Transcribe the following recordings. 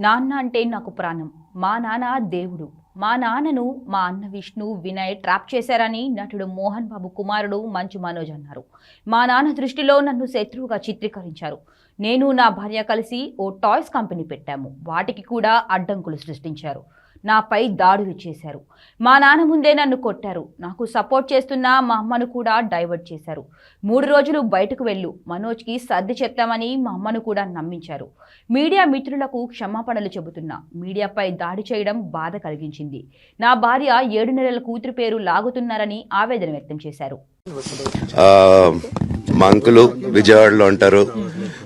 నాన్న అంటే నాకు ప్రాణం. మా నాన్న దేవుడు. మా నాన్నను మా అన్న విష్ణు, వినయ్ ట్రాప్ చేశారని నటుడు మోహన్ బాబు కుమారుడు మంచు మనోజ్ అన్నారు. మా నాన్న దృష్టిలో నన్ను శత్రువుగా చిత్రీకరించారు. నేను నా భార్య కలిసి ఓ టాయ్స్ కంపెనీ పెట్టాము. వాటికి కూడా అడ్డంకులు సృష్టించారు. నాపై దాడులు చేశారు. మా నాన్న ముందే నన్ను కొట్టారు. నాకు సపోర్ట్ చేస్తున్న మా అమ్మను కూడా డైవర్ట్ చేశారు. 3 రోజులు బయటకు వెళ్ళు, మనోజ్కి సర్ది చెప్తామని మా అమ్మను కూడా నమ్మించారు. మీడియా మిత్రులకు క్షమాపణలు చెబుతున్నా. మీడియాపై దాడి చేయడం బాధ కలిగించింది. నా భార్య 7 నెలల కూతురు పేరు లాగుతున్నారని ఆవేదన వ్యక్తం చేశారు. మా అంకులు విజయవాడలో ఉంటారు.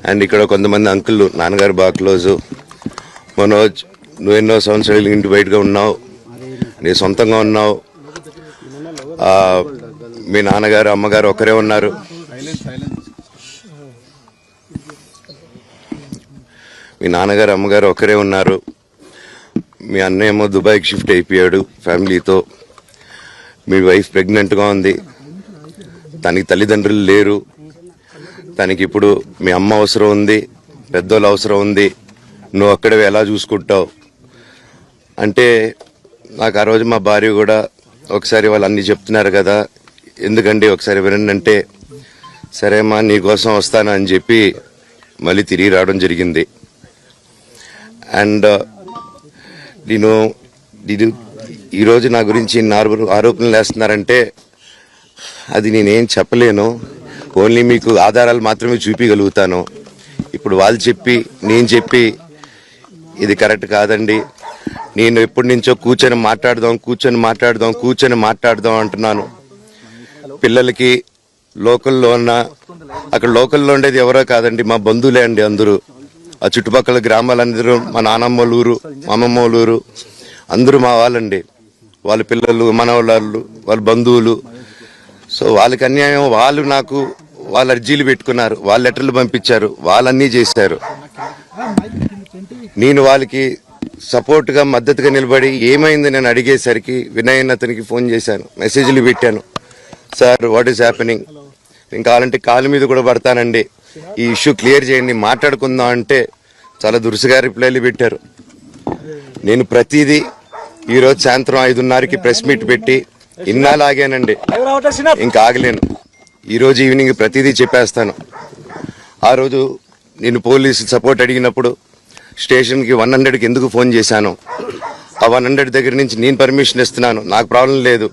అండ్ ఇక్కడ కొంతమంది అంకుల్ నాన్నగారు బాగా క్లోజు. మనోజ్, నువ్వు ఎన్నో సంవత్సరాలు ఇంటి బయటగా ఉన్నావు, నీ సొంతంగా ఉన్నావు. మీ నాన్నగారు అమ్మగారు ఒకరే ఉన్నారు. మీ నాన్నగారు అమ్మగారు ఒకరే ఉన్నారు. మీ అన్నయ్య ఏమో దుబాయ్కి షిఫ్ట్ అయిపోయాడు ఫ్యామిలీతో. మీ వైఫ్ ప్రెగ్నెంట్గా ఉంది. తనకి తల్లిదండ్రులు లేరు. తనకి ఇప్పుడు మీ అమ్మ అవసరం ఉంది, పెద్దోళ్ళ అవసరం ఉంది. నువ్వు అక్కడే ఎలా చూసుకుంటావు అంటే, నాకు ఆ రోజు మా భార్య కూడా ఒకసారి వాళ్ళు అన్నీ చెప్తున్నారు కదా, ఎందుకండి ఒకసారి వినండి అంటే, సరేమ్మా నీకోసం వస్తాను అని చెప్పి మళ్ళీ తిరిగి రావడం జరిగింది. అండ్ నేను ఈరోజు నా గురించి ఆరోపణలు వేస్తున్నారంటే అది నేనేం చెప్పలేను. ఓన్లీ మీకు ఆధారాలు మాత్రమే చూపించగలుగుతాను. ఇప్పుడు వాళ్ళు చెప్పి నేను చెప్పి ఇది కరెక్ట్ కాదండి, నేను ఎప్పటి నుంచో కూర్చొని మాట్లాడదాం అంటున్నాను. పిల్లలకి లోకల్లో ఉన్న, అక్కడ లోకల్లో ఉండేది ఎవరో కాదండి, మా బంధువులే అండి అందరూ. ఆ చుట్టుపక్కల గ్రామాలందరూ మా నానమ్మ ఊరు, మా అమ్మమ్మ ఊరు అందరూ మా వాళ్ళండి. వాళ్ళ పిల్లలు, మనవాళ్ళు, వాళ్ళ బంధువులు. సో వాళ్ళకి అన్యాయం, వాళ్ళు నాకు వాళ్ళ అర్జీలు పెట్టుకున్నారు, వాళ్ళ లెటర్లు పంపించారు, వాళ్ళన్నీ చేశారు. నేను వాళ్ళకి సపోర్ట్గా మద్దతుగా నిలబడి ఏమైంది నేను అడిగేసరికి వినయ్ అతనికి ఫోన్ చేశాను, మెసేజ్లు పెట్టాను. సార్ వాట్ ఈస్ హ్యాపెనింగ్, నేను కావాలంటే కాలు మీద కూడా పడతానండి, ఈ ఇష్యూ క్లియర్ చేయండి, మాట్లాడుకుందాం అంటే చాలా దురుసుగా రిప్లైలు పెట్టారు. నేను ప్రతిదీ ఈరోజు సాయంత్రం 5:30కి ప్రెస్ మీట్ పెట్టి ఇన్నాళ్ళు ఆగానండి, ఇంకా ఆగలేను. ఈరోజు ఈవినింగ్ ప్రతిదీ చెప్పేస్తాను. ఆ రోజు నేను పోలీసు సపోర్ట్ అడిగినప్పుడు స్టేషన్కి 100కి ఎందుకు ఫోన్ చేశాను, ఆ 100 దగ్గర నుంచి నేను పర్మిషన్ ఇస్తున్నాను, నాకు ప్రాబ్లం లేదు.